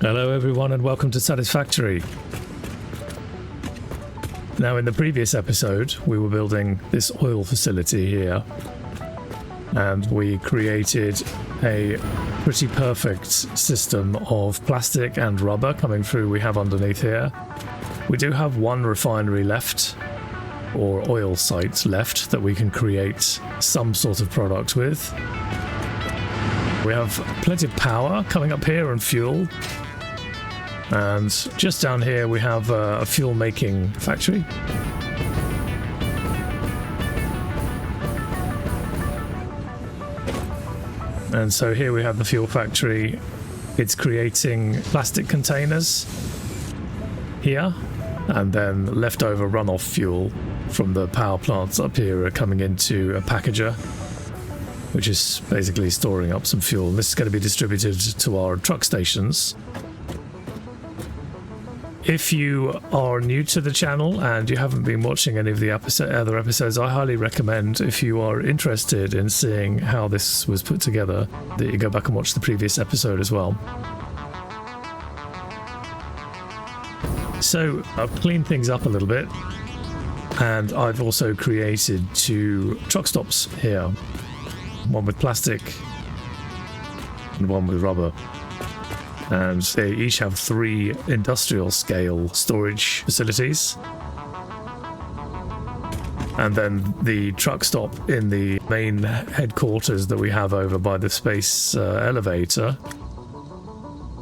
Hello everyone and welcome to Satisfactory. Now in the previous episode we were building this oil facility here and we created a pretty perfect system of plastic and rubber coming through we have underneath here. We do have one refinery left, or oil site left, that we can create some sort of product with. We have plenty of power coming up here and fuel. And just down here we have a fuel making factory. And so here we have the fuel factory. It's creating plastic containers here, and then leftover runoff fuel from the power plants up here are coming into a packager, which is basically storing up some fuel. This is going to be distributed to our truck stations. If you are new to the channel and you haven't been watching any of the other episodes, I highly recommend, if you are interested in seeing how this was put together, that you go back and watch the previous episode as well. So I've cleaned things up a little bit, and I've also created 2 truck stops here. One with plastic and one with rubber. And they each have 3 industrial scale storage facilities. And then the truck stop in the main headquarters that we have over by the space elevator,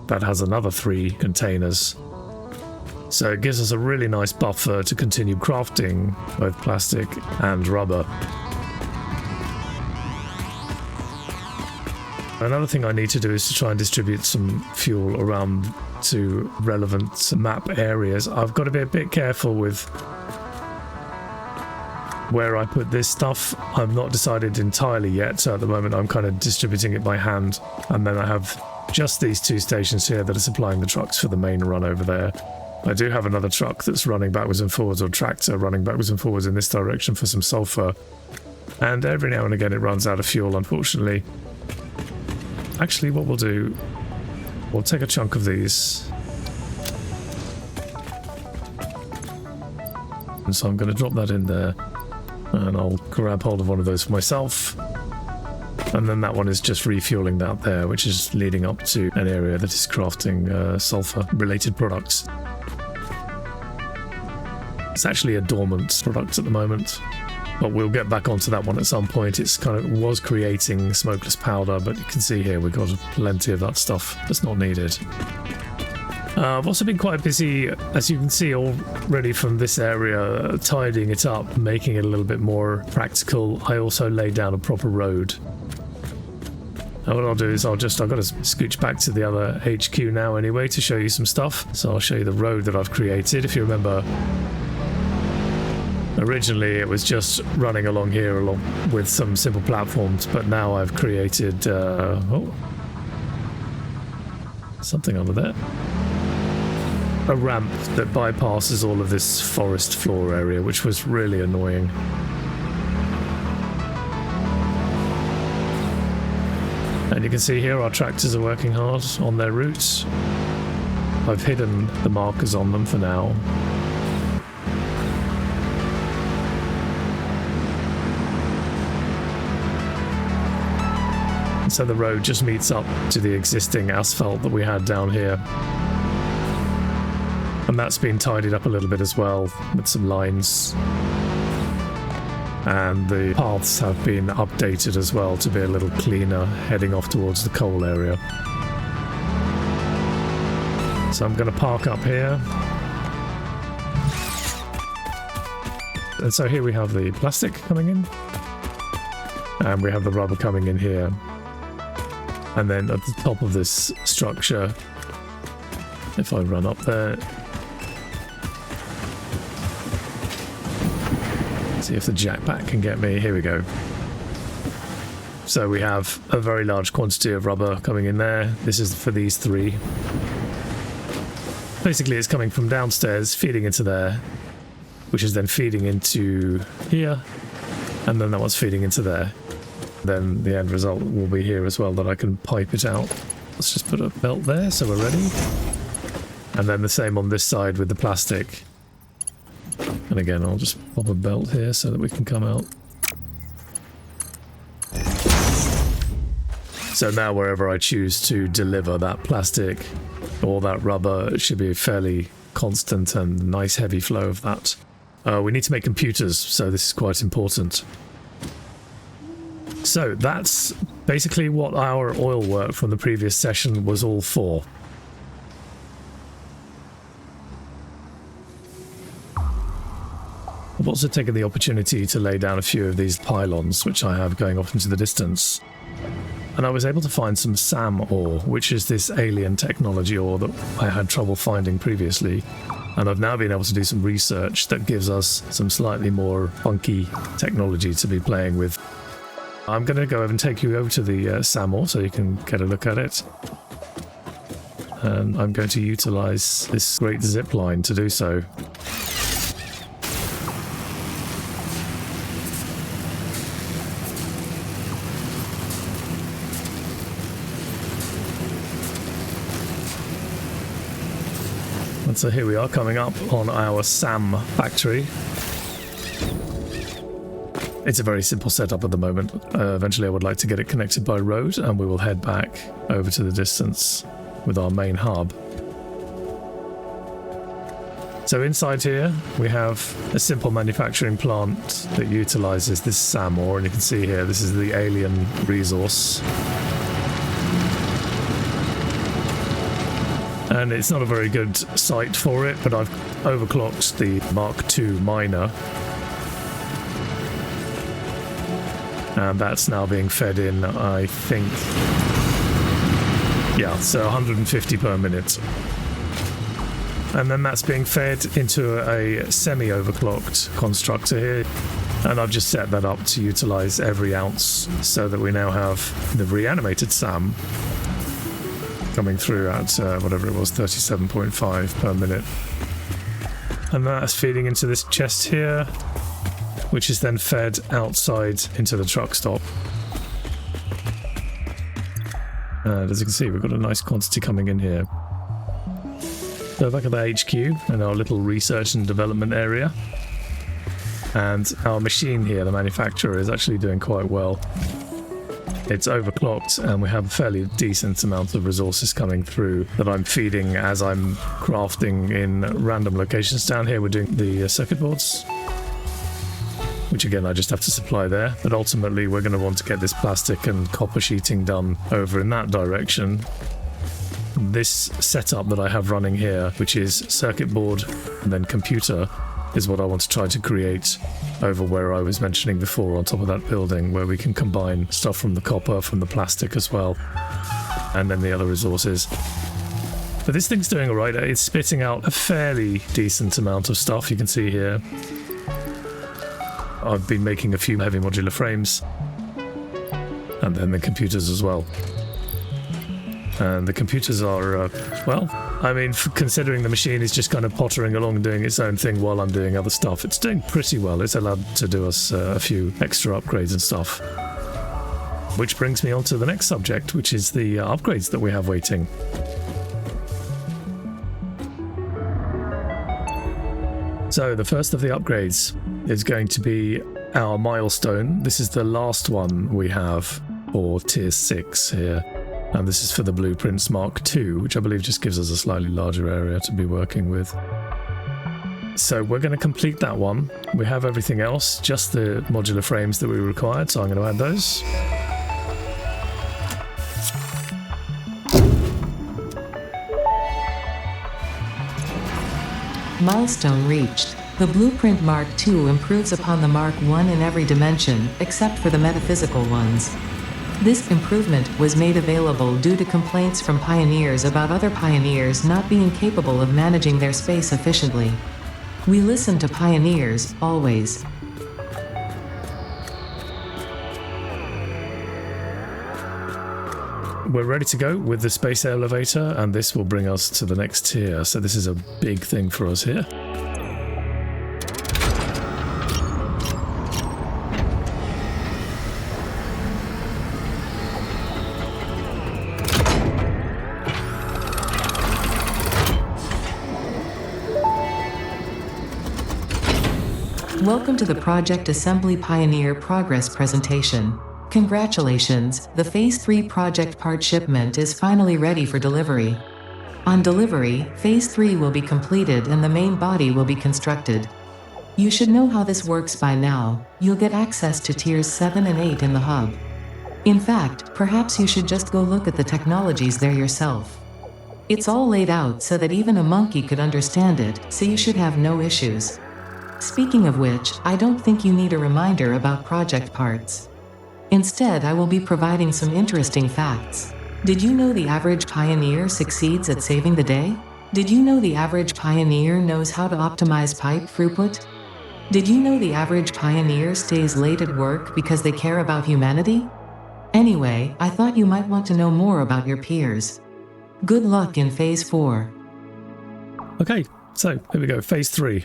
that has another 3 containers. So it gives us a really nice buffer to continue crafting both plastic and rubber. Another thing I need to do is to try and distribute some fuel around to relevant map areas. I've got to be a bit careful with where I put this stuff. I've not decided entirely yet, so at the moment I'm kind of distributing it by hand. And then I have just these 2 stations here that are supplying the trucks for the main run over there. I do have another truck that's running backwards and forwards, or tractor running backwards and forwards in this direction for some sulfur. And every now and again it runs out of fuel, unfortunately. Actually, what we'll do, we'll take a chunk of these. And so I'm going to drop that in there. And I'll grab hold of one of those for myself. And then that one is just refueling that there, which is leading up to an area that is crafting sulfur-related products. It's actually a dormant product at the moment. But we'll get back onto that one at some point. It's was creating smokeless powder, but you can see here we've got plenty of that stuff that's not needed. I've also been quite busy, as you can see already from this area, tidying it up, making it a little bit more practical. I also laid down a proper road. Now what I'll do is I've got to scooch back to the other HQ now anyway to show you some stuff. So I'll show you the road that I've created. If you remember, originally it was just running along here along with some simple platforms, but now I've created something under there. A ramp that bypasses all of this forest floor area, which was really annoying. And you can see here our tractors are working hard on their routes. I've hidden the markers on them for now. So the road just meets up to the existing asphalt that we had down here. And that's been tidied up a little bit as well with some lines. And the paths have been updated as well to be a little cleaner heading off towards the coal area. So I'm going to park up here. And so here we have the plastic coming in. And we have the rubber coming in here. And then at the top of this structure, if I run up there, see if the jetpack can get me. Here we go. So we have a very large quantity of rubber coming in there. This is for these 3. Basically it's coming from downstairs, feeding into there, which is then feeding into here, and then that one's feeding into there. Then the end result will be here as well, that I can pipe it out. Let's just put a belt there so we're ready. And then the same on this side with the plastic. And again, I'll just pop a belt here so that we can come out. So now wherever I choose to deliver that plastic or that rubber, it should be a fairly constant and nice heavy flow of that. We need to make computers, so this is quite important. So that's basically what our oil work from the previous session was all for. I've also taken the opportunity to lay down a few of these pylons, which I have going off into the distance. And I was able to find some SAM ore, which is this alien technology ore that I had trouble finding previously. And I've now been able to do some research that gives us some slightly more funky technology to be playing with. I'm going to go over and take you over to the SAM ore so you can get a look at it. And I'm going to utilize this great zip line to do so. And so here we are coming up on our SAM factory. It's a very simple setup at the moment. Eventually I would like to get it connected by road, and we will head back over to the distance with our main hub. So inside here we have a simple manufacturing plant that utilizes this SAM ore, and you can see here this is the alien resource. And it's not a very good site for it, but I've overclocked the Mark II miner. And that's now being fed in, I think, yeah, so 150 per minute. And then that's being fed into a semi-overclocked constructor here. And I've just set that up to utilize every ounce so that we now have the reanimated SAM coming through at whatever it was, 37.5 per minute. And that's feeding into this chest here, which is then fed outside into the truck stop. And as you can see, we've got a nice quantity coming in here. So back at the HQ and our little research and development area. And our machine here, the manufacturer, is actually doing quite well. It's overclocked and we have a fairly decent amount of resources coming through that I'm feeding as I'm crafting in random locations. Down here we're doing the circuit boards, which again I just have to supply there, but ultimately we're going to want to get this plastic and copper sheeting done over in that direction. This setup that I have running here, which is circuit board and then computer, is what I want to try to create over where I was mentioning before on top of that building, where we can combine stuff from the copper, from the plastic as well, and then the other resources. But this thing's doing alright. It's spitting out a fairly decent amount of stuff, you can see here. I've been making a few heavy modular frames, and then the computers as well. And the computers are, well, I mean, considering the machine is just kind of pottering along doing its own thing while I'm doing other stuff, it's doing pretty well. It's allowed to do us a few extra upgrades and stuff. Which brings me on to the next subject, which is the upgrades that we have waiting. So the first of the upgrades is going to be our milestone. This is the last one we have for tier 6 here. And this is for the Blueprints Mark II, which I believe just gives us a slightly larger area to be working with. So we're going to complete that one. We have everything else, just the modular frames that we required, so I'm going to add those. Milestone reached. The Blueprint Mark II improves upon the Mark I in every dimension, except for the metaphysical ones. This improvement was made available due to complaints from pioneers about other pioneers not being capable of managing their space efficiently. We listen to pioneers, always. We're ready to go with the space elevator, and this will bring us to the next tier. So this is a big thing for us here. Welcome to the Project Assembly Pioneer Progress presentation. Congratulations, the Phase 3 project part shipment is finally ready for delivery. On delivery, Phase 3 will be completed and the main body will be constructed. You should know how this works by now. You'll get access to Tiers 7 and 8 in the hub. In fact, perhaps you should just go look at the technologies there yourself. It's all laid out so that even a monkey could understand it, so you should have no issues. Speaking of which, I don't think you need a reminder about project parts. Instead, I will be providing some interesting facts. Did you know the average pioneer succeeds at saving the day? Did you know the average pioneer knows how to optimize pipe throughput? Did you know the average pioneer stays late at work because they care about humanity? Anyway, I thought you might want to know more about your peers. Good luck in Phase 4. Okay, so here we go, Phase 3.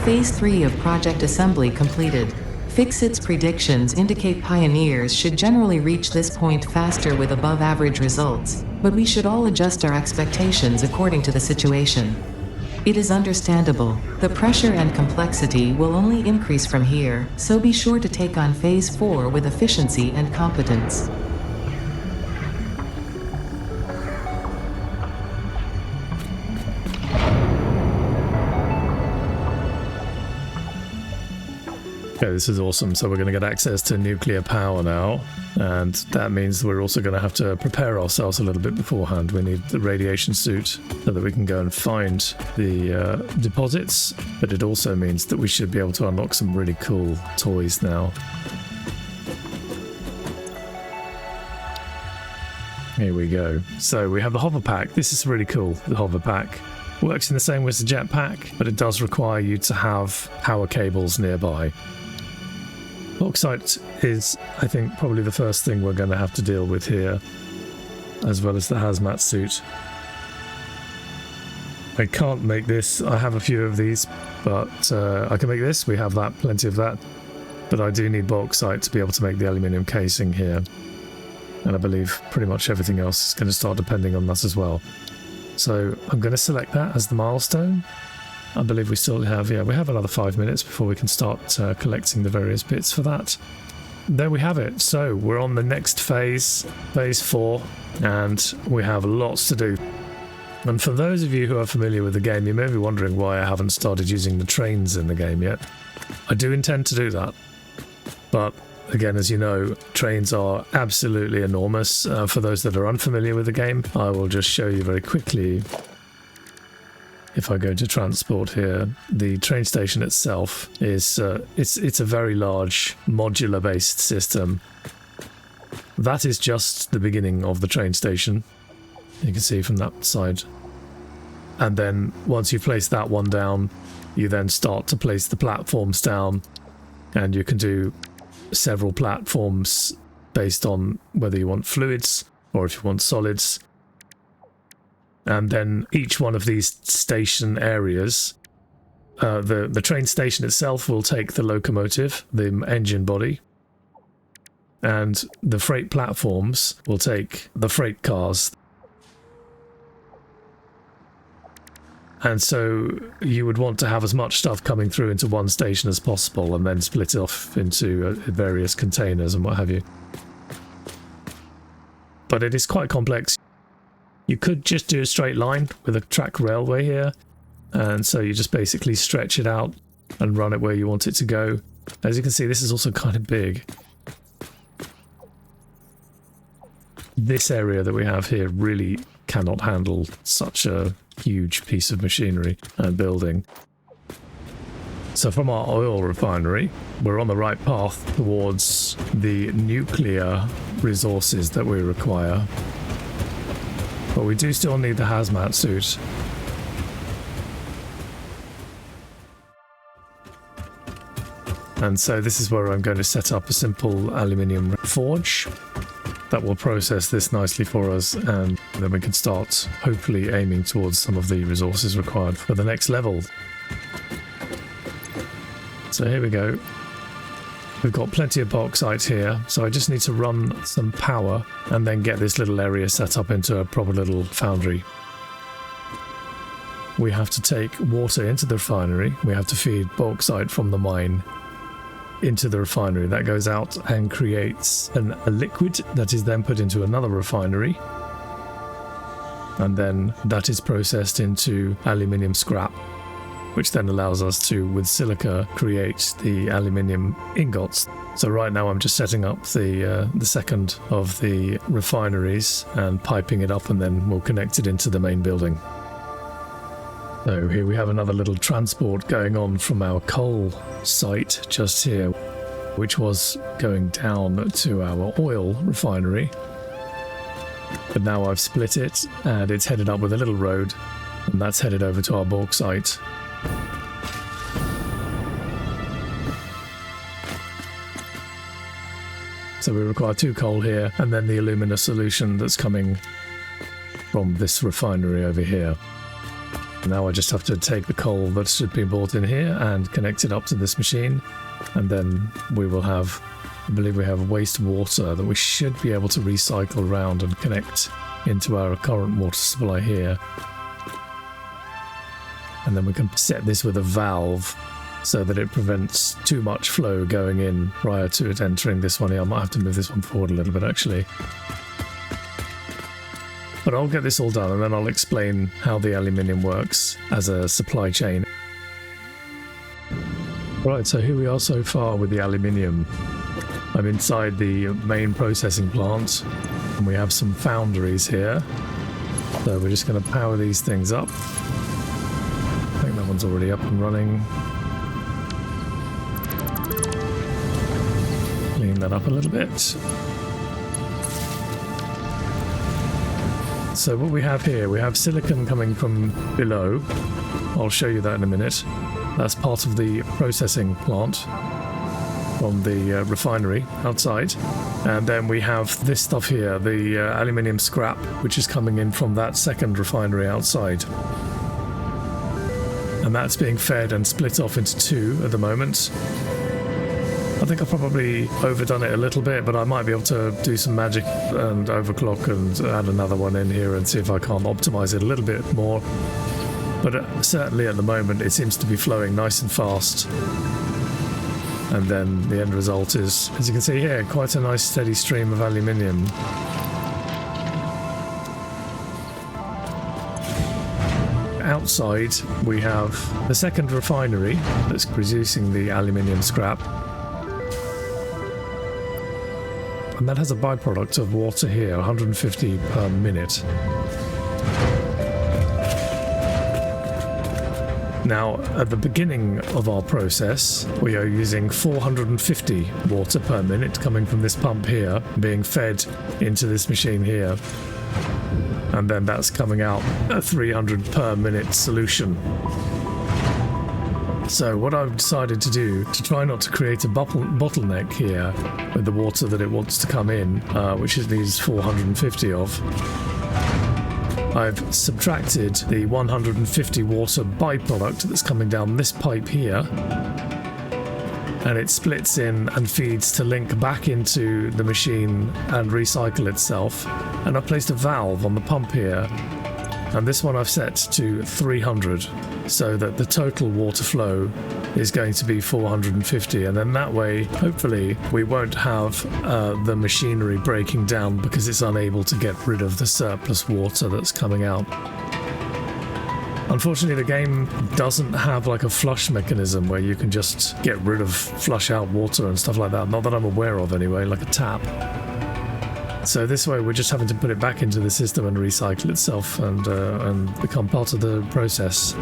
Phase 3 of Project Assembly completed. FICSIT's predictions indicate pioneers should generally reach this point faster with above-average results, but we should all adjust our expectations according to the situation. It is understandable. The pressure and complexity will only increase from here, so be sure to take on Phase 4 with efficiency and competence. Okay, this is awesome. So we're going to get access to nuclear power now, and that means we're also going to have to prepare ourselves a little bit beforehand. We need the radiation suit so that we can go and find the deposits, but it also means that we should be able to unlock some really cool toys now. Here we go. So we have the Hoverpack. This is really cool, the Hoverpack. Works in the same way as the jetpack, but it does require you to have power cables nearby. Bauxite is, I think, probably the first thing we're going to have to deal with here, as well as the hazmat suit. I can't make this. I have a few of these, but I can make this. We have that, plenty of that. But I do need bauxite to be able to make the aluminium casing here. And I believe pretty much everything else is going to start depending on that as well. So I'm going to select that as the milestone. I believe we still have, we have another 5 minutes before we can start collecting the various bits for that. There we have it. So we're on the next phase, Phase 4, and we have lots to do. And for those of you who are familiar with the game, you may be wondering why I haven't started using the trains in the game yet. I do intend to do that, but again, as you know, trains are absolutely enormous. For those that are unfamiliar with the game, I will just show you very quickly. If I go to transport here, the train station itself is it's a very large modular-based system. That is just the beginning of the train station. You can see from that side. And then once you've placed that one down, you then start to place the platforms down, and you can do several platforms based on whether you want fluids or if you want solids. And then each one of these station areas, the train station itself will take the locomotive, the engine body, and the freight platforms will take the freight cars. And so you would want to have as much stuff coming through into one station as possible and then split it off into various containers and what have you. But it is quite complex. You could just do a straight line with a track railway here, and so you just basically stretch it out and run it where you want it to go. As you can see, this is also kind of big. This area that we have here really cannot handle such a huge piece of machinery and building. So from our oil refinery, we're on the right path towards the nuclear resources that we require. But we do still need the hazmat suit. And so this is where I'm going to set up a simple aluminium forge that will process this nicely for us, and then we can start hopefully aiming towards some of the resources required for the next level. So here we go. We've got plenty of bauxite here, so I just need to run some power and then get this little area set up into a proper little foundry. We have to take water into the refinery. We have to feed bauxite from the mine into the refinery. That goes out and creates a liquid that is then put into another refinery, and then that is processed into aluminium scrap, which then allows us to, with silica, create the aluminium ingots. So right now I'm just setting up the second of the refineries and piping it up, and then we'll connect it into the main building. So here we have another little transport going on from our coal site just here, which was going down to our oil refinery. But now I've split it and it's headed up with a little road, and that's headed over to our bauxite. So we require 2 coal here, and then the alumina solution that's coming from this refinery over here. Now I just have to take the coal that should be bought in here and connect it up to this machine, and then we will have, I believe we have wastewater that we should be able to recycle around and connect into our current water supply here. And then we can set this with a valve so that it prevents too much flow going in prior to it entering this one here. I might have to move this one forward a little bit actually. But I'll get this all done and then I'll explain how the aluminium works as a supply chain. Right, so here we are so far with the aluminium. I'm inside the main processing plant and we have some foundries here. So we're just going to power these things up. I think that one's already up and running. Clean that up a little bit. So what we have here, we have silicon coming from below. I'll show you that in a minute. That's part of the processing plant from the refinery outside. And then we have this stuff here, the aluminium scrap, which is coming in from that second refinery outside. And that's being fed and split off into 2 at the moment. I think I've probably overdone it a little bit, but I might be able to do some magic and overclock and add another one in here and see if I can't optimize it a little bit more. But certainly at the moment it seems to be flowing nice and fast. And then the end result is, as you can see here, quite a nice steady stream of aluminium. Outside we have the second refinery that's producing the aluminium scrap. And that has a byproduct of water here, 150 per minute. Now, at the beginning of our process, we are using 450 water per minute coming from this pump here, being fed into this machine here. And then that's coming out a 300 per minute solution. So what I've decided to do, to try not to create a bottleneck here with the water that it wants to come in, which it needs 450 of, I've subtracted the 150 water byproduct that's coming down this pipe here, and it splits in and feeds to link back into the machine and recycle itself. And I've placed a valve on the pump here, and this one I've set to 300, so that the total water flow is going to be 450, and then that way hopefully we won't have the machinery breaking down because it's unable to get rid of the surplus water that's coming out. Unfortunately, the game doesn't have like a flush mechanism where you can just get rid of flush out water and stuff like that, not that I'm aware of anyway, like a tap. So this way we're just having to put it back into the system and recycle itself and become part of the process.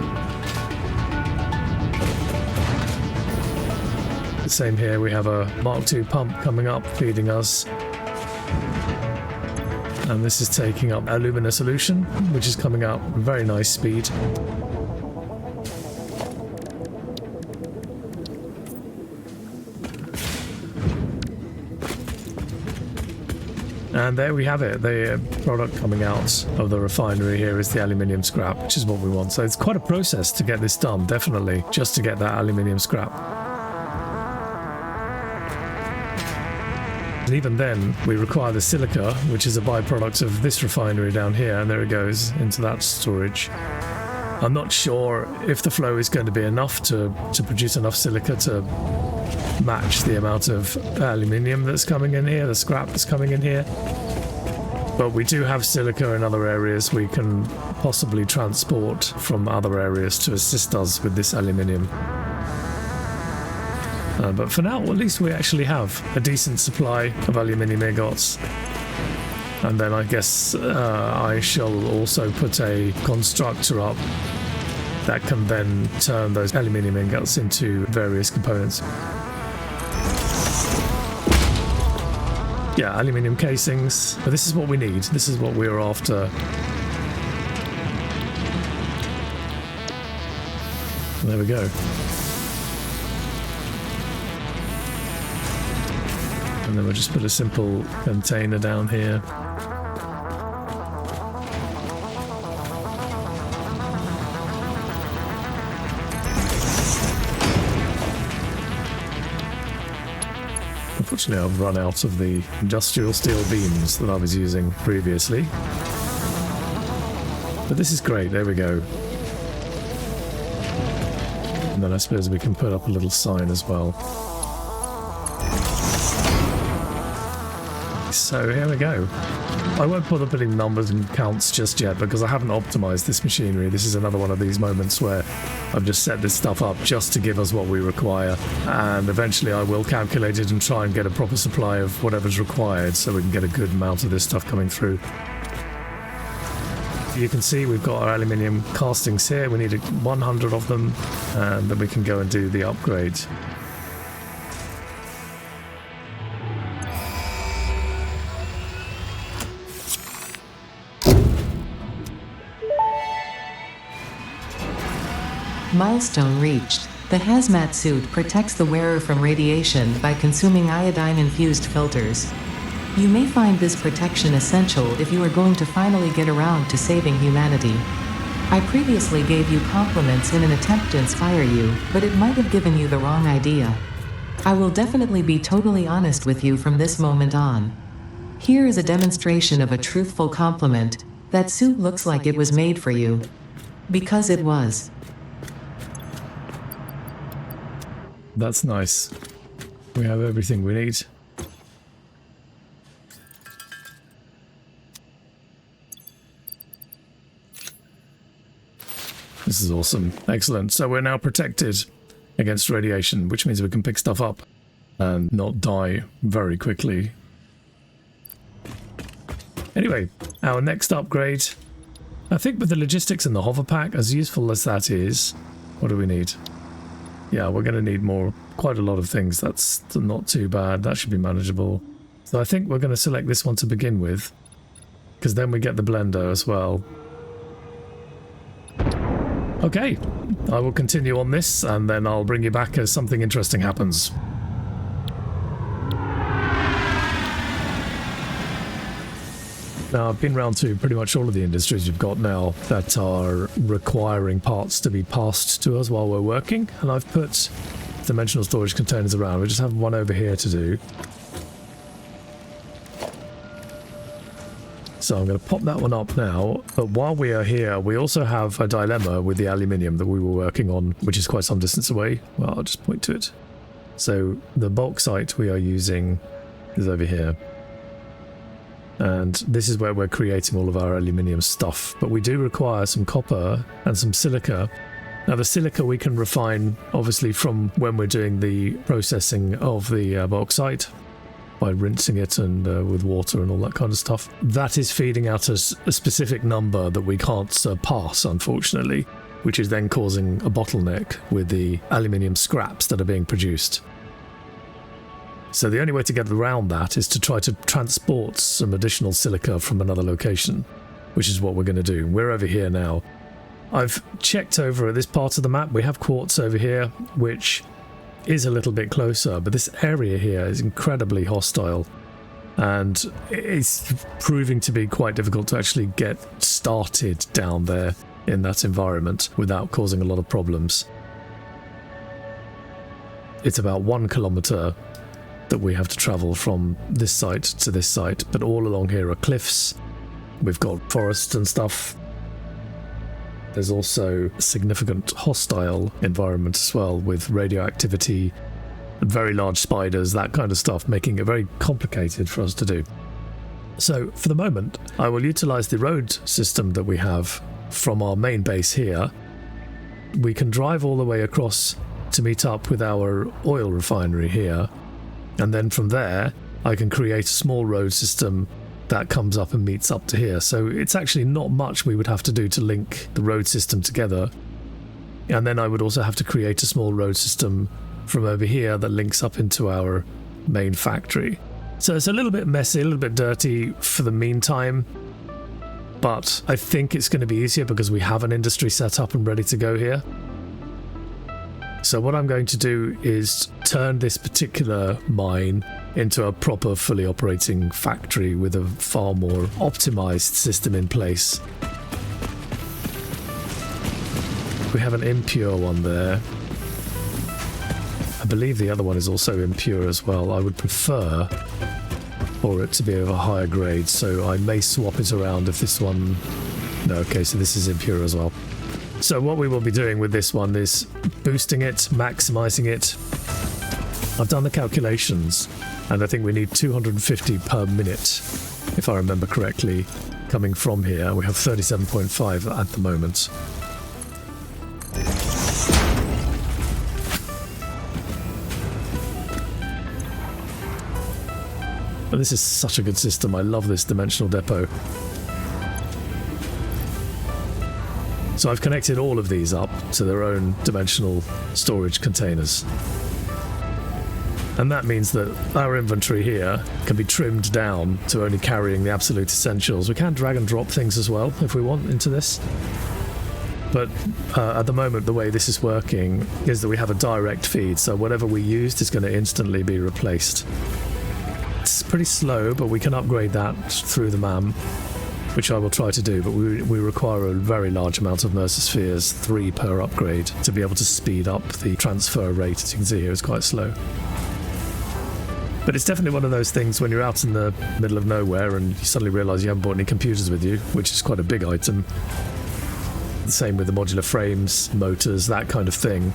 Same here, we have a Mark II pump coming up feeding us, and this is taking up alumina solution, which is coming out at a very nice speed. And there we have it. The product coming out of the refinery here is the aluminium scrap, which is what we want. So it's quite a process to get this done, definitely, just to get that aluminium scrap. And even then, we require the silica, which is a byproduct of this refinery down here, and there it goes into that storage. I'm not sure if the flow is going to be enough to produce enough silica to match the amount of aluminium that's coming in here, the scrap that's coming in here. But we do have silica in other areas we can possibly transport from other areas to assist us with this aluminium. But for now, at least we actually have a decent supply of aluminium ingots. And then I guess I shall also put a constructor up that can then turn those aluminium ingots into various components. Yeah, aluminium casings. But this is what we need. This is what we're after. There we go. And then we'll just put a simple container down here. Unfortunately, I've run out of the industrial steel beams that I was using previously. But this is great, there we go. And then I suppose we can put up a little sign as well. So here we go. I won't bother putting numbers and counts just yet because I haven't optimized this machinery. This is another one of these moments where I've just set this stuff up just to give us what we require, and eventually I will calculate it and try and get a proper supply of whatever's required so we can get a good amount of this stuff coming through. You can see we've got our aluminium castings here. We need 100 of them, and then we can go and do the upgrade. Milestone reached. The hazmat suit protects the wearer from radiation by consuming iodine-infused filters. You may find this protection essential if you are going to finally get around to saving humanity. I previously gave you compliments in an attempt to inspire you, but it might have given you the wrong idea. I will definitely be totally honest with you from this moment on. Here is a demonstration of a truthful compliment. That suit looks like it was made for you. Because it was. That's nice. We have everything we need. This is awesome. Excellent. So we're now protected against radiation, which means we can pick stuff up and not die very quickly. Anyway, our next upgrade. I think with the logistics and the Hoverpack, as useful as that is, what do we need? Yeah, we're going to need quite a lot of things. That's not too bad. That should be manageable. So I think we're going to select this one to begin with, because then we get the blender as well. Okay, I will continue on this, and then I'll bring you back as something interesting happens. Now, I've been round to pretty much all of the industries you've got now that are requiring parts to be passed to us while we're working, and I've put dimensional storage containers around. We just have one over here to do. So I'm going to pop that one up now, but while we are here, we also have a dilemma with the aluminium that we were working on, which is quite some distance away. Well, I'll just point to it. So the bauxite we are using is over here. And this is where we're creating all of our aluminium stuff. But we do require some copper and some silica. Now the silica we can refine, obviously, from when we're doing the processing of the bauxite, by rinsing it and with water and all that kind of stuff. That is feeding out us a specific number that we can't surpass, unfortunately, which is then causing a bottleneck with the aluminium scraps that are being produced. So the only way to get around that is to try to transport some additional silica from another location, which is what we're going to do. We're over here now. I've checked over at this part of the map. We have quartz over here, which is a little bit closer, but this area here is incredibly hostile. and it's proving to be quite difficult to actually get started down there in that environment without causing a lot of problems. It's about 1 kilometer that we have to travel from this site to this site, but all along here are cliffs. We've got forests and stuff. There's also a significant hostile environment as well, with radioactivity, very large spiders, that kind of stuff, making it very complicated for us to do. So for the moment, I will utilize the road system that we have from our main base here. We can drive all the way across to meet up with our oil refinery here, and then from there I can create a small road system that comes up and meets up to here. So it's actually not much we would have to do to link the road system together, and then I would also have to create a small road system from over here that links up into our main factory. So it's a little bit messy, a little bit dirty for the meantime, but I think it's going to be easier because we have an industry set up and ready to go here. So what I'm going to do is turn this particular mine into a proper fully operating factory with a far more optimized system in place. We have an impure one there. I believe the other one is also impure as well. I would prefer for it to be of a higher grade, so I may swap it around if this one... No, okay, so this is impure as well. So what we will be doing with this one is boosting it, maximizing it. I've done the calculations, and I think we need 250 per minute, if I remember correctly, coming from here. We have 37.5 at the moment. But this is such a good system. I love this dimensional depot. So I've connected all of these up to their own dimensional storage containers. And that means that our inventory here can be trimmed down to only carrying the absolute essentials. We can drag and drop things as well if we want into this. But at the moment, the way this is working is that we have a direct feed, so whatever we used is going to instantly be replaced. It's pretty slow, but we can upgrade that through the MAM, which I will try to do, but we require a very large amount of Mercer spheres, 3 per upgrade, to be able to speed up the transfer rate. As you can see here, it's quite slow. But it's definitely one of those things when you're out in the middle of nowhere and you suddenly realise you haven't brought any computers with you, which is quite a big item. The same with the modular frames, motors, that kind of thing.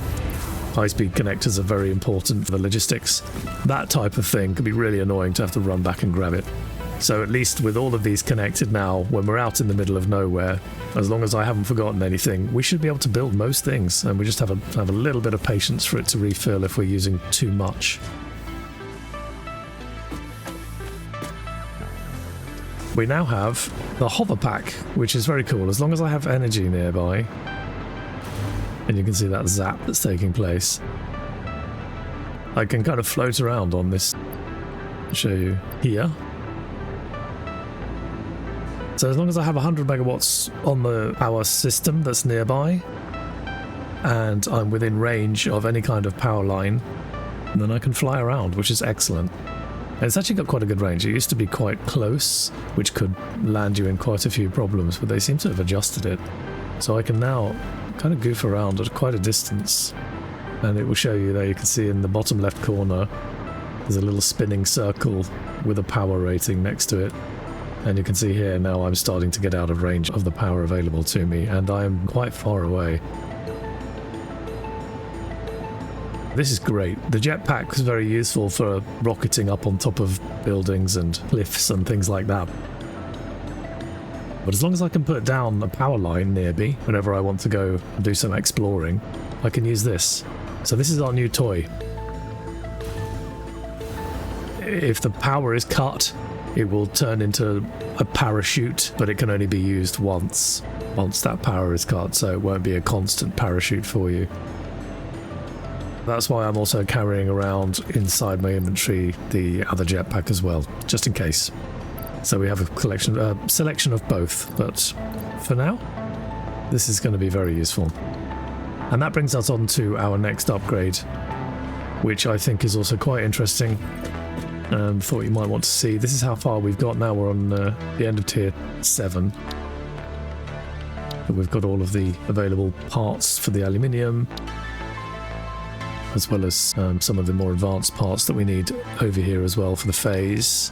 High-speed connectors are very important for the logistics. That type of thing can be really annoying to have to run back and grab it. So at least with all of these connected now, when we're out in the middle of nowhere, as long as I haven't forgotten anything, we should be able to build most things, and we just have a little bit of patience for it to refill if we're using too much. We now have the Hoverpack, which is very cool, as long as I have energy nearby. And you can see that zap that's taking place. I can kind of float around on this. I'll show you here. So as long as I have 100 megawatts on the power system that's nearby, and I'm within range of any kind of power line, then I can fly around, which is excellent. And it's actually got quite a good range. It used to be quite close, which could land you in quite a few problems, but they seem to have adjusted it. So I can now kind of goof around at quite a distance, and it will show you there. You can see in the bottom left corner there's a little spinning circle with a power rating next to it, and you can see here now I'm starting to get out of range of the power available to me, and I am quite far away. This is great. The jetpack is very useful for rocketing up on top of buildings and cliffs and things like that. But as long as I can put down a power line near me whenever I want to go and do some exploring, I can use this. So this is our new toy. If the power is cut, it will turn into a parachute, but it can only be used once that power is cut, so it won't be a constant parachute for you. That's why I'm also carrying around inside my inventory the other jetpack as well, just in case. So we have a selection of both, but for now, this is going to be very useful. And that brings us on to our next upgrade, which I think is also quite interesting. thought you might want to see. This is how far we've got now. We're on the end of tier 7. But we've got all of the available parts for the aluminium, as well as some of the more advanced parts that we need over here as well for the phase.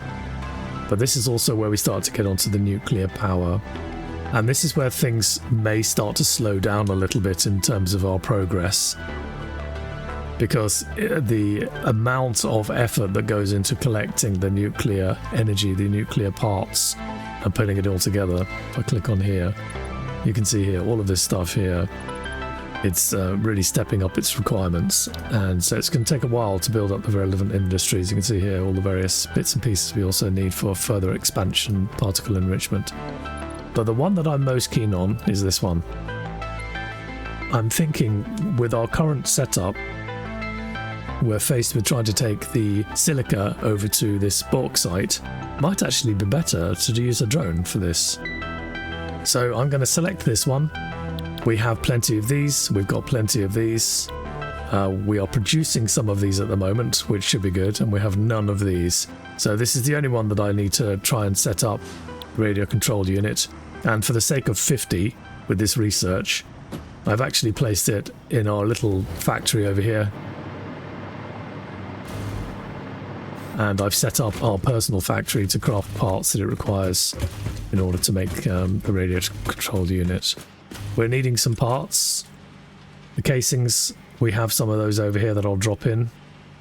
But this is also where we start to get onto the nuclear power. And this is where things may start to slow down a little bit in terms of our progress, because the amount of effort that goes into collecting the nuclear energy, the nuclear parts, and putting it all together. If I click on here, you can see here all of this stuff here. It's really stepping up its requirements, and so it's going to take a while to build up the relevant industries. You can see here all the various bits and pieces we also need for further expansion, particle enrichment. But the one that I'm most keen on is this one. I'm thinking with our current setup, we're faced with trying to take the silica over to this bauxite. Might actually be better to use a drone for this. So I'm going to select this one. We have plenty of these. We've got plenty of these. We are producing some of these at the moment, which should be good, and we have none of these. So this is the only one that I need to try and set up radio control unit. And for the sake of 50 with this research, I've actually placed it in our little factory over here. And I've set up our personal factory to craft parts that it requires in order to make the radio control unit. We're needing some parts. The casings, we have some of those over here that I'll drop in,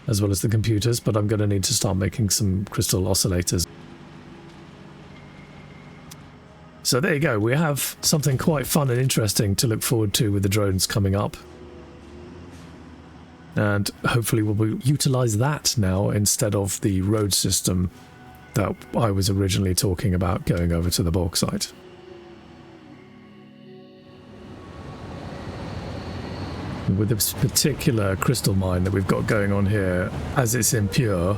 as well as the computers, but I'm going to need to start making some crystal oscillators. So there you go, we have something quite fun and interesting to look forward to with the drones coming up. And hopefully we'll utilise that now instead of the road system that I was originally talking about going over to the bauxite. With this particular crystal mine that we've got going on here, as it's impure,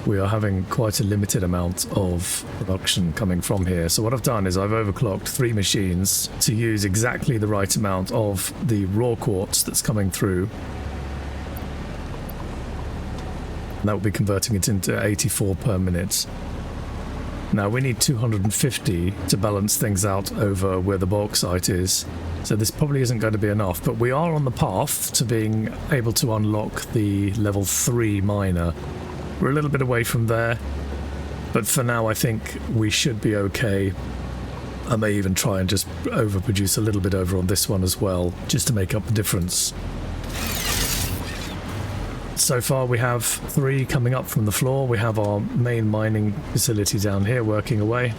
we are having quite a limited amount of production coming from here. So what I've done is I've overclocked 3 machines to use exactly the right amount of the raw quartz that's coming through. And that will be converting it into 84 per minute. Now we need 250 to balance things out over where the bauxite is. So this probably isn't going to be enough, but we are on the path to being able to unlock the level 3 miner. We're a little bit away from there, but for now I think we should be okay. I may even try and just overproduce a little bit over on this one as well, just to make up the difference. So far we have 3 coming up from the floor. We have our main mining facility down here working away.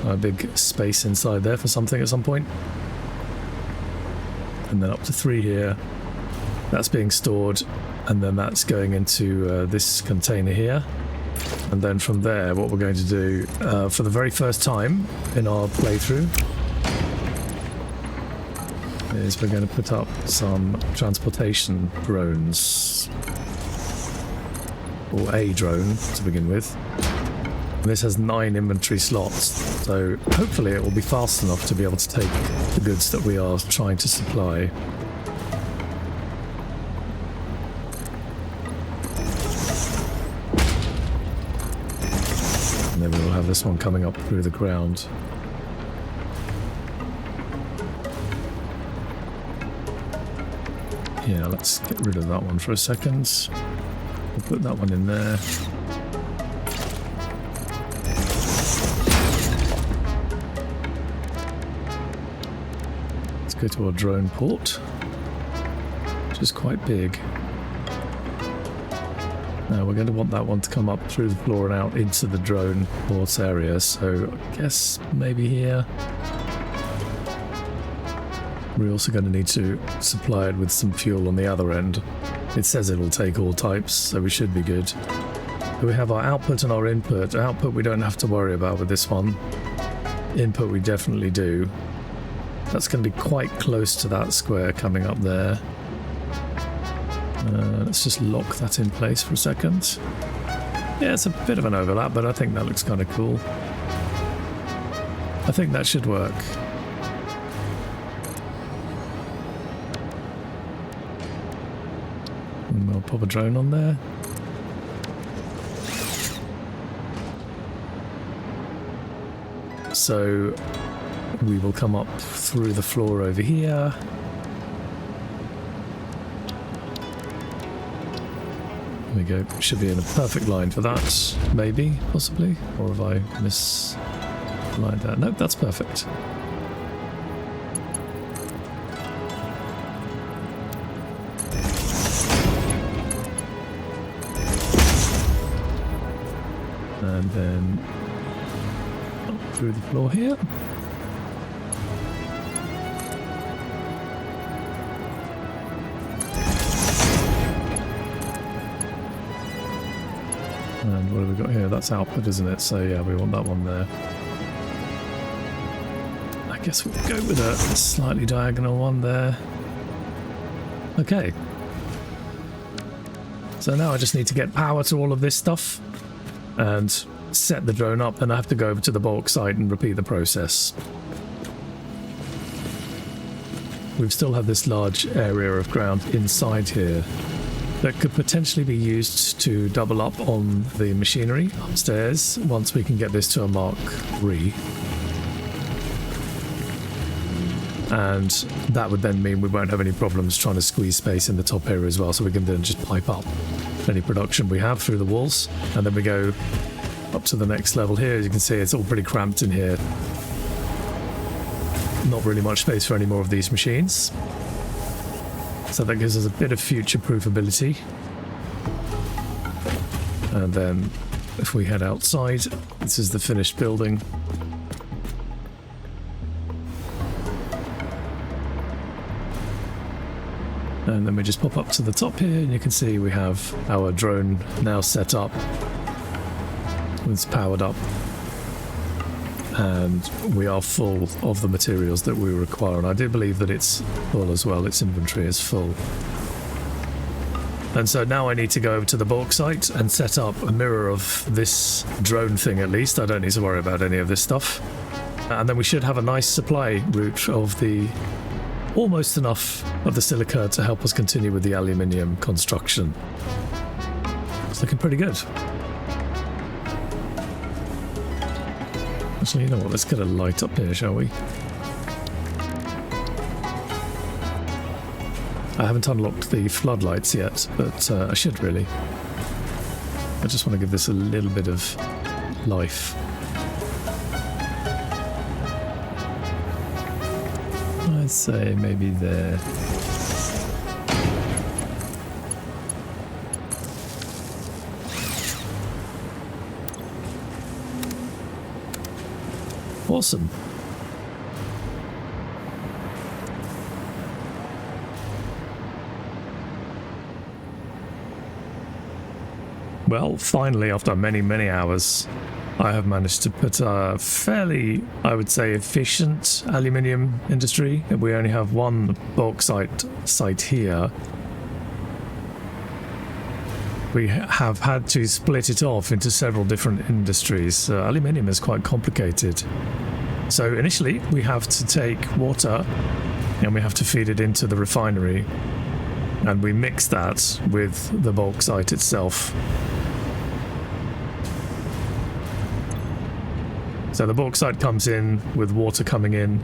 A big space inside there for something at some point. And then up to 3 here. That's being stored, and then that's going into this container here. And then from there, what we're going to do for the very first time in our playthrough is we're going to put up some transportation drones, or a drone to begin with. And this has 9 inventory slots, so hopefully it will be fast enough to be able to take the goods that we are trying to supply. And then we'll have this one coming up through the ground. Yeah, let's get rid of that one for a second. We'll put that one in there. Let's go to our drone port, which is quite big. Now we're going to want that one to come up through the floor and out into the drone port area, so I guess maybe here. We're also going to need to supply it with some fuel on the other end. It says it'll take all types, so we should be good. So we have our output and our input. Output we don't have to worry about with this one. Input we definitely do. That's going to be quite close to that square coming up there. Let's just lock that in place for a second. Yeah, it's a bit of an overlap, but I think that looks kind of cool. I think that should work. And we'll pop a drone on there. So we will come up through the floor over here. There we go. Should be in a perfect line for that, maybe, possibly. Or have I mislined that? Nope, that's perfect. And then up through the floor here. And what have we got here? That's output, isn't it? So yeah, we want that one there. I guess we'll go with a slightly diagonal one there. Okay. So now I just need to get power to all of this stuff and set the drone up, and I have to go over to the bulk site and repeat the process. We still have this large area of ground inside here that could potentially be used to double up on the machinery upstairs once we can get this to a Mark III. And that would then mean we won't have any problems trying to squeeze space in the top area as well, so we can then just pipe up any production we have through the walls. And then we go up to the next level here. As you can see, it's all pretty cramped in here. Not really much space for any more of these machines. So that gives us a bit of future-proof ability. And then if we head outside, this is the finished building. And then we just pop up to the top here, and you can see we have our drone now set up. It's powered up. And we are full of the materials that we require, and I do believe that it's full as well. Its inventory is full. And so now I need to go over to the bulk site and set up a mirror of this drone thing at least. I don't need to worry about any of this stuff. And then we should have a nice supply route of the almost enough of the silica to help us continue with the aluminium construction. It's looking pretty good. Actually, you know what, let's get a light up here, shall we? I haven't unlocked the floodlights yet, but I should really. I just want to give this a little bit of life. I'd say maybe there. Awesome. Well, finally, after many, many hours, I have managed to put a fairly, I would say, efficient aluminium industry. We only have one bulk site here. We have had to split it off into several different industries. Aluminium is quite complicated. So initially we have to take water and we have to feed it into the refinery, and we mix that with the bulk site itself. So the bulk site comes in with water coming in.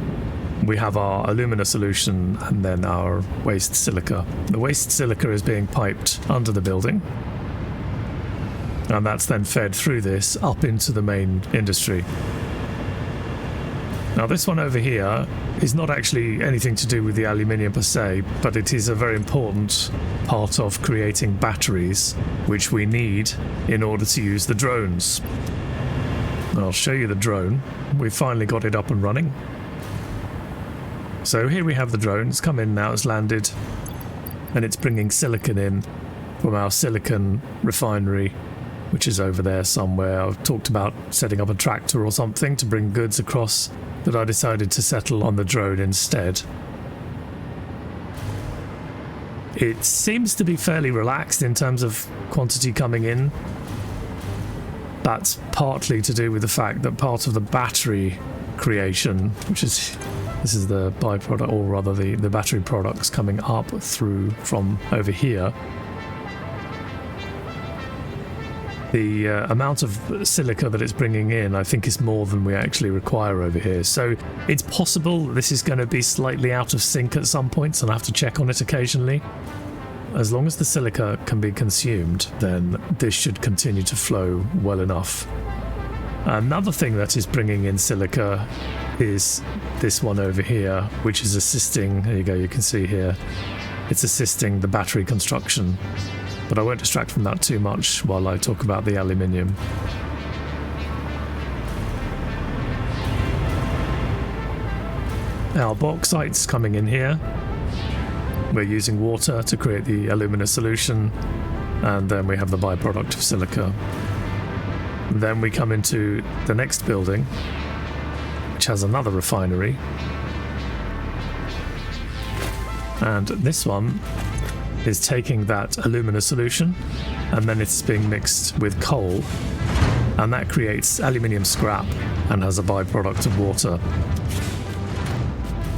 We have our alumina solution and then our waste silica. The waste silica is being piped under the building, and that's then fed through this up into the main industry. Now this one over here is not actually anything to do with the aluminium per se, but it is a very important part of creating batteries, which we need in order to use the drones. I'll show you the drone. We've finally got it up and running. So here we have the drone. It's come in now, it's landed, and it's bringing silicon in from our silicon refinery, which is over there somewhere. I've talked about setting up a tractor or something to bring goods across, but I decided to settle on the drone instead. It seems to be fairly relaxed in terms of quantity coming in. That's partly to do with the fact that part of the battery creation, this is the byproduct, or rather the battery products coming up through from over here, the amount of silica that it's bringing in, I think, is more than we actually require over here. So it's possible this is going to be slightly out of sync at some points, and I have to check on it occasionally. As long as the silica can be consumed, then this should continue to flow well enough. Another thing that is bringing in silica is this one over here, which is assisting, there you go, you can see here, it's assisting the battery construction. But I won't distract from that too much while I talk about the aluminium. Our bauxite's coming in here. We're using water to create the alumina solution, and then we have the byproduct of silica. Then we come into the next building, which has another refinery. And this one is taking that alumina solution, and then it's being mixed with coal, and that creates aluminium scrap and has a byproduct of water.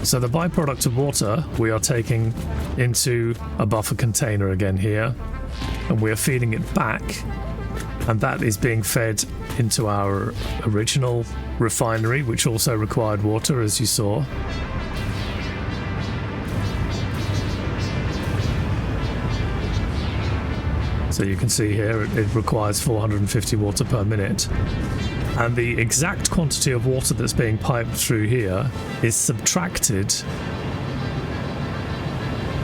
So the byproduct of water we are taking into a buffer container again here, and we are feeding it back, and that is being fed into our original refinery, which also required water, as you saw. So you can see here it requires 450 water per minute. And the exact quantity of water that's being piped through here is subtracted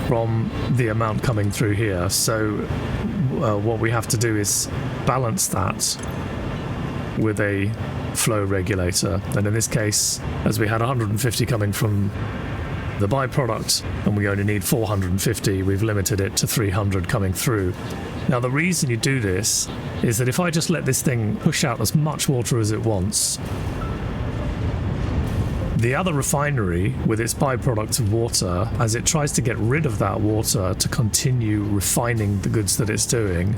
from the amount coming through here. So what we have to do is balance that with a flow regulator. And in this case, as we had 150 coming from the byproduct and we only need 450, we've limited it to 300 coming through. Now the reason you do this is that if I just let this thing push out as much water as it wants, the other refinery with its byproduct of water, as it tries to get rid of that water to continue refining the goods that it's doing,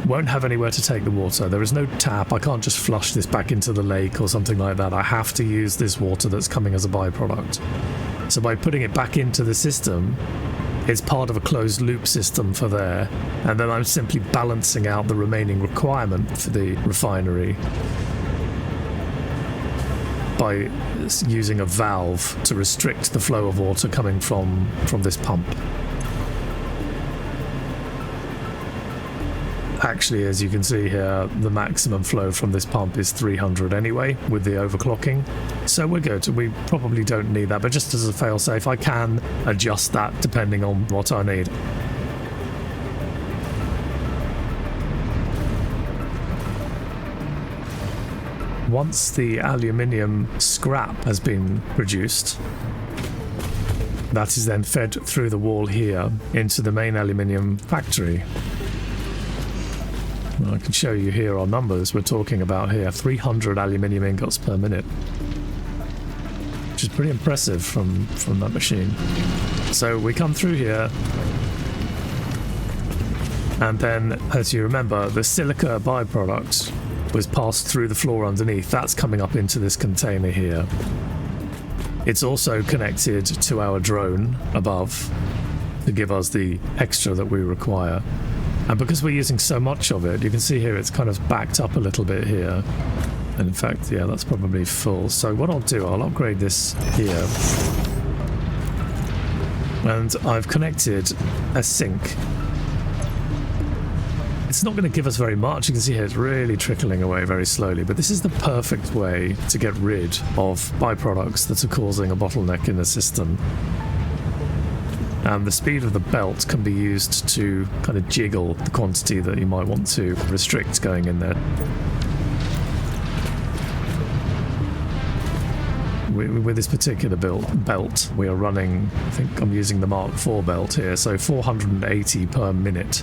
won't have anywhere to take the water. There is no tap. I can't just flush this back into the lake or something like that. I have to use this water that's coming as a byproduct. So by putting it back into the system, it's part of a closed loop system for there, and then I'm simply balancing out the remaining requirement for the refinery by using a valve to restrict the flow of water coming from this pump. Actually, as you can see here, the maximum flow from this pump is 300 anyway, with the overclocking. So we're good. We probably don't need that, but just as a fail-safe, I can adjust that depending on what I need. Once the aluminium scrap has been produced, that is then fed through the wall here into the main aluminium factory. I can show you here our numbers we're talking about here, 300 aluminium ingots per minute, which is pretty impressive from that machine. So we come through here, and then, as you remember, the silica byproduct was passed through the floor underneath. That's coming up into this container here. It's also connected to our drone above to give us the extra that we require. And because we're using so much of it, you can see here it's kind of backed up a little bit here. And in fact, yeah, that's probably full. So what I'll do, I'll upgrade this here. And I've connected a sink. It's not going to give us very much. You can see here it's really trickling away very slowly. But this is the perfect way to get rid of byproducts that are causing a bottleneck in the system. And the speed of the belt can be used to kind of jiggle the quantity that you might want to restrict going in there. With this particular belt, we are running, I think I'm using the Mark IV belt here, so 480 per minute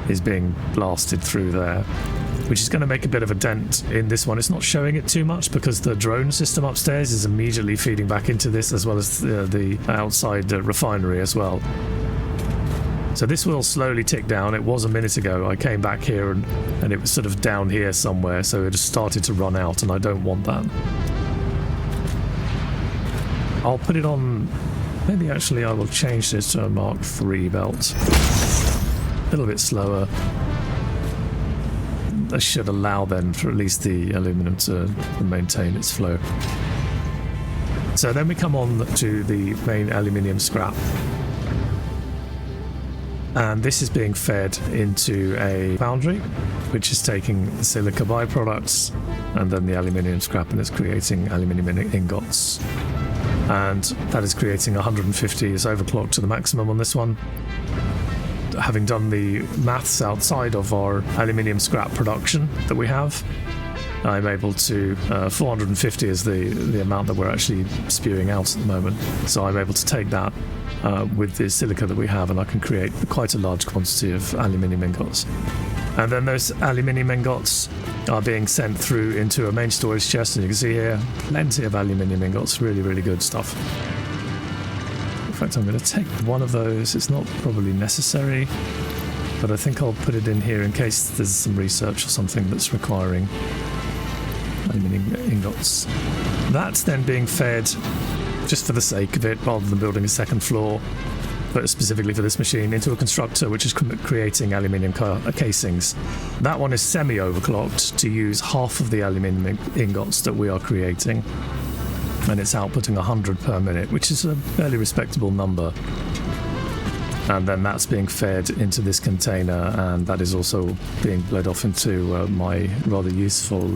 is being blasted through there, which is going to make a bit of a dent in this one. It's not showing it too much because the drone system upstairs is immediately feeding back into this, as well as the outside refinery as well. So this will slowly tick down. It was a minute ago. I came back here and it was sort of down here somewhere, so it just started to run out, and I don't want that. I'll put it on, maybe actually I will change this to a Mark III belt. A little bit slower. that should allow then for at least the aluminum to maintain its flow. So then we come on to the main aluminium scrap. And this is being fed into a foundry, which is taking the silica byproducts and then the aluminium scrap, and it's creating aluminium ingots. And that is creating 150, is overclocked to the maximum on this one. Having done the maths outside of our aluminium scrap production that we have, I'm able to, 450 is the amount that we're actually spewing out at the moment. So I'm able to take that with the silica that we have, and I can create quite a large quantity of aluminium ingots. And then those aluminium ingots are being sent through into a main storage chest, and you can see here plenty of aluminium ingots, really, really good stuff. In fact, I'm going to take one of those. It's not probably necessary, but I think I'll put it in here in case there's some research or something that's requiring aluminium ingots. That's then being fed, just for the sake of it, rather than building a second floor, but specifically for this machine, into a constructor which is creating aluminium casings. That one is semi-overclocked to use half of the aluminium ingots that we are creating, and it's outputting 100 per minute, which is a fairly respectable number. And then that's being fed into this container, and that is also being bled off into my rather useful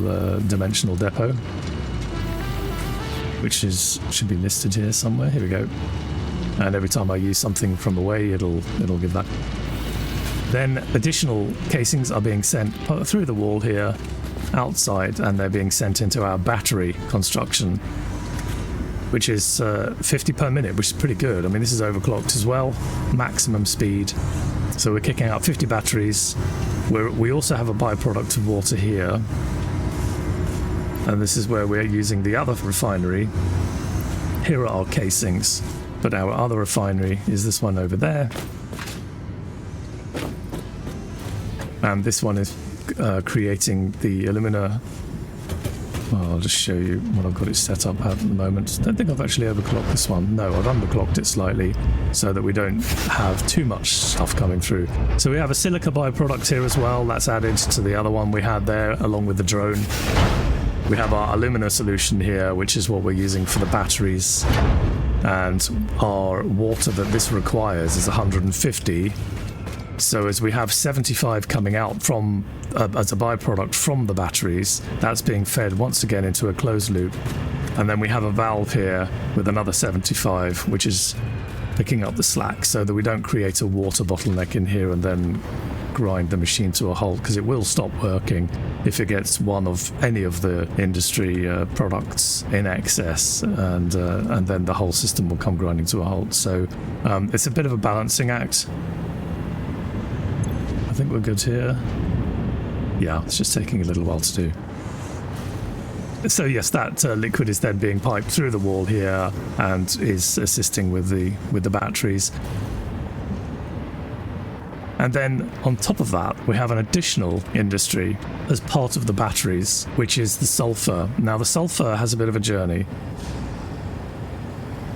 dimensional depot, which should be listed here somewhere. Here we go. And every time I use something from away, it'll give that. Then additional casings are being sent through the wall here outside, and they're being sent into our battery construction, which is 50 per minute, which is pretty good. I mean, this is overclocked as well, maximum speed. So we're kicking out 50 batteries. We also have a byproduct of water here. And this is where we're using the other refinery. Here are our casings, but our other refinery is this one over there. And this one is creating the alumina. Well, I'll just show you what I've got it set up at the moment. I don't think I've actually overclocked this one. No, I've underclocked it slightly so that we don't have too much stuff coming through. So we have a silica byproduct here as well. That's added to the other one we had there along with the drone. We have our alumina solution here, which is what we're using for the batteries. And our water that this requires is 150. So as we have 75 coming out from as a byproduct from the batteries, that's being fed once again into a closed loop. And then we have a valve here with another 75, which is picking up the slack so that we don't create a water bottleneck in here and then grind the machine to a halt, because it will stop working if it gets one of any of the industry products in excess, and then the whole system will come grinding to a halt. So it's a bit of a balancing act. I think we're good here. Yeah, it's just taking a little while to do. So yes, that liquid is then being piped through the wall here and is assisting with the batteries. And then on top of that, we have an additional industry as part of the batteries, which is the sulfur. Now the sulfur has a bit of a journey.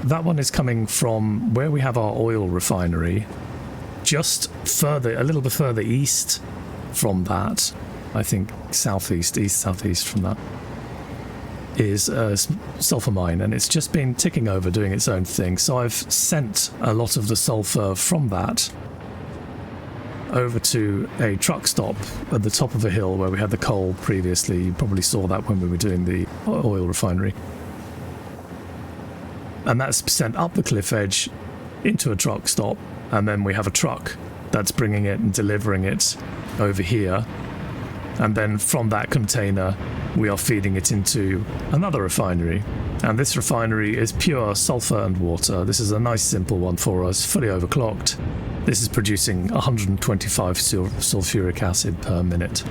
That one is coming from where we have our oil refinery, just further, a little bit further east from that, I think southeast from that, is a sulfur mine, and it's just been ticking over, doing its own thing. So I've sent a lot of the sulfur from that over to a truck stop at the top of a hill where we had the coal previously. You probably saw that when we were doing the oil refinery. And that's sent up the cliff edge into a truck stop, and then we have a truck that's bringing it and delivering it over here. And then from that container, we are feeding it into another refinery. And this refinery is pure sulfur and water. This is a nice simple one for us, fully overclocked. This is producing 125 sulfuric acid per minute.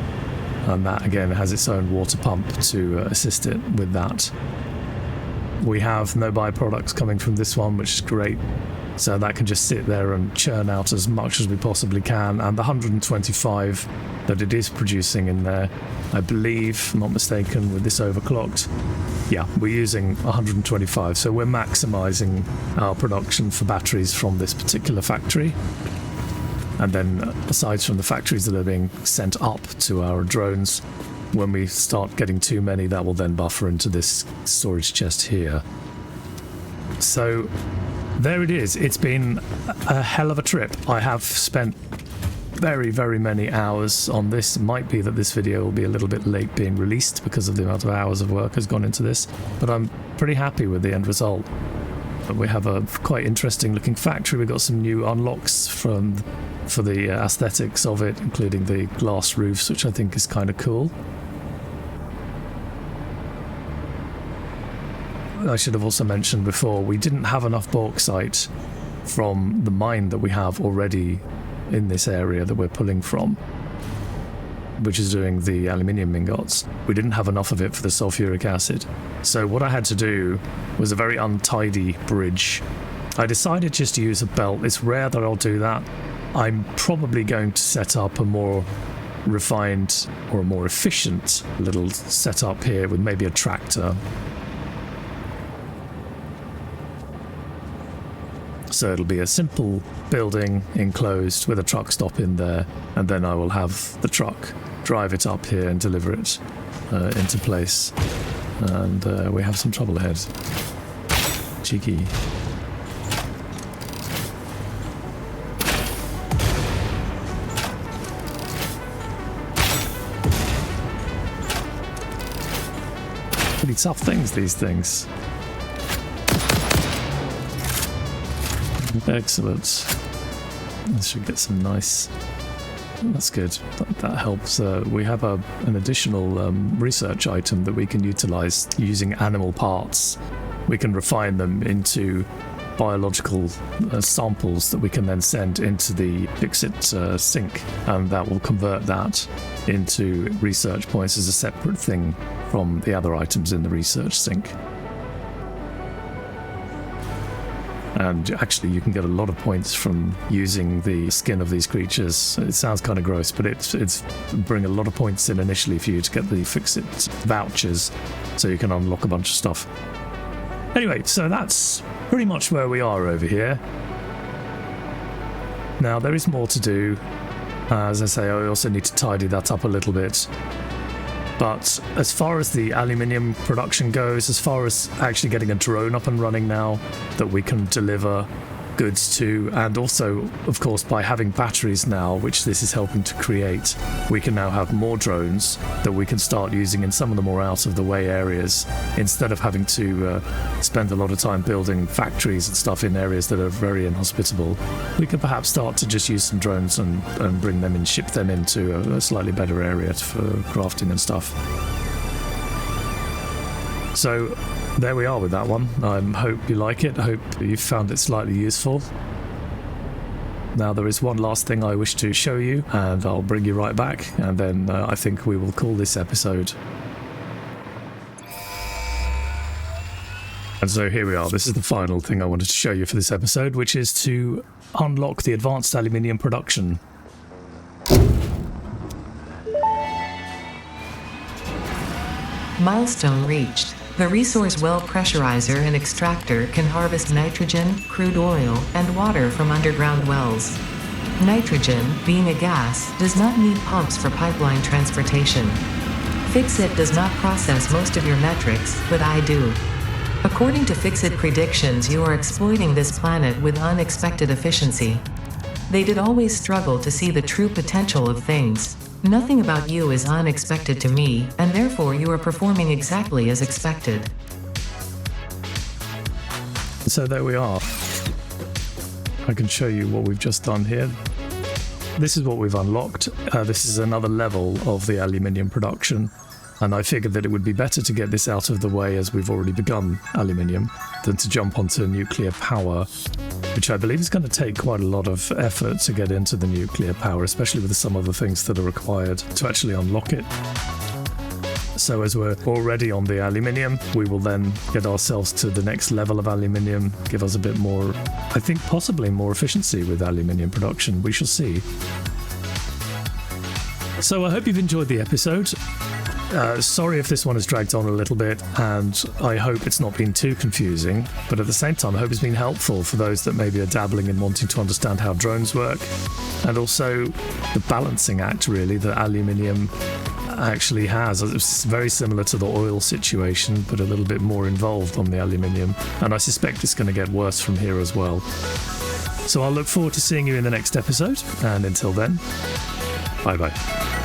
And that again has its own water pump to assist it with that. We have no byproducts coming from this one, which is great. So that can just sit there and churn out as much as we possibly can. And the 125 that it is producing in there, I believe, if I'm not mistaken, with this overclocked, yeah, we're using 125. So we're maximizing our production for batteries from this particular factory. And then aside from the factories that are being sent up to our drones, when we start getting too many, that will then buffer into this storage chest here. So there it is. It's been a hell of a trip. I have spent very, very many hours on this. It might be that this video will be a little bit late being released because of the amount of hours of work has gone into this, but I'm pretty happy with the end result. We have a quite interesting looking factory. We've got some new unlocks for the aesthetics of it, including the glass roofs, which I think is kind of cool. I should have also mentioned before, we didn't have enough bauxite from the mine that we have already in this area that we're pulling from, which is doing the aluminium ingots. We didn't have enough of it for the sulfuric acid. So what I had to do was a very untidy bridge. I decided just to use a belt. It's rare that I'll do that. I'm probably going to set up a more refined or a more efficient little setup here with maybe a tractor. So it'll be a simple building enclosed with a truck stop in there, and then I will have the truck drive it up here and deliver it into place. And we have some trouble ahead. Cheeky. Pretty tough things, these things. Excellent. This should get some nice... That's good. That helps. We have an additional research item that we can utilize using animal parts. We can refine them into biological samples that we can then send into the FICSIT sink, and that will convert that into research points as a separate thing from the other items in the research sink. And actually you can get a lot of points from using the skin of these creatures. It sounds kind of gross, but it's bring a lot of points in initially for you to get the FICSIT vouchers, so you can unlock a bunch of stuff. Anyway, so that's pretty much where we are over here. Now there is more to do. As I say, I also need to tidy that up a little bit. But as far as the aluminium production goes, as far as actually getting a drone up and running now that we can deliver goods to, and also, of course, by having batteries now, which this is helping to create, we can now have more drones that we can start using in some of the more out-of-the-way areas, instead of having to spend a lot of time building factories and stuff in areas that are very inhospitable. We could perhaps start to just use some drones and bring them and ship them into a slightly better area for crafting and stuff. So there we are with that one. I hope you like it. I hope you found it slightly useful. Now there is one last thing I wish to show you, and I'll bring you right back, and then I think we will call this episode. And so here we are. This is the final thing I wanted to show you for this episode, which is to unlock the advanced aluminium production. Milestone reached. The resource well pressurizer and extractor can harvest nitrogen, crude oil, and water from underground wells. Nitrogen, being a gas, does not need pumps for pipeline transportation. FICSIT does not process most of your metrics, but I do. According to FICSIT predictions, you are exploiting this planet with unexpected efficiency. They did always struggle to see the true potential of things. Nothing about you is unexpected to me, and therefore you are performing exactly as expected. So there we are. I can show you what we've just done here. This is what we've unlocked. This is another level of the aluminium production, and I figured that it would be better to get this out of the way as we've already begun aluminium than to jump onto nuclear power, which I believe is going to take quite a lot of effort to get into the nuclear power, especially with some of the things that are required to actually unlock it. So as we're already on the aluminium, we will then get ourselves to the next level of aluminium, give us a bit more, I think possibly more efficiency with aluminium production. We shall see. So I hope you've enjoyed the episode. Sorry if this one has dragged on a little bit, and I hope it's not been too confusing, but at the same time I hope it's been helpful for those that maybe are dabbling in wanting to understand how drones work, and also the balancing act really that aluminium actually has. It's very similar to the oil situation, but a little bit more involved on the aluminium, and I suspect it's going to get worse from here as well. So I'll look forward to seeing you in the next episode, and until then, bye bye.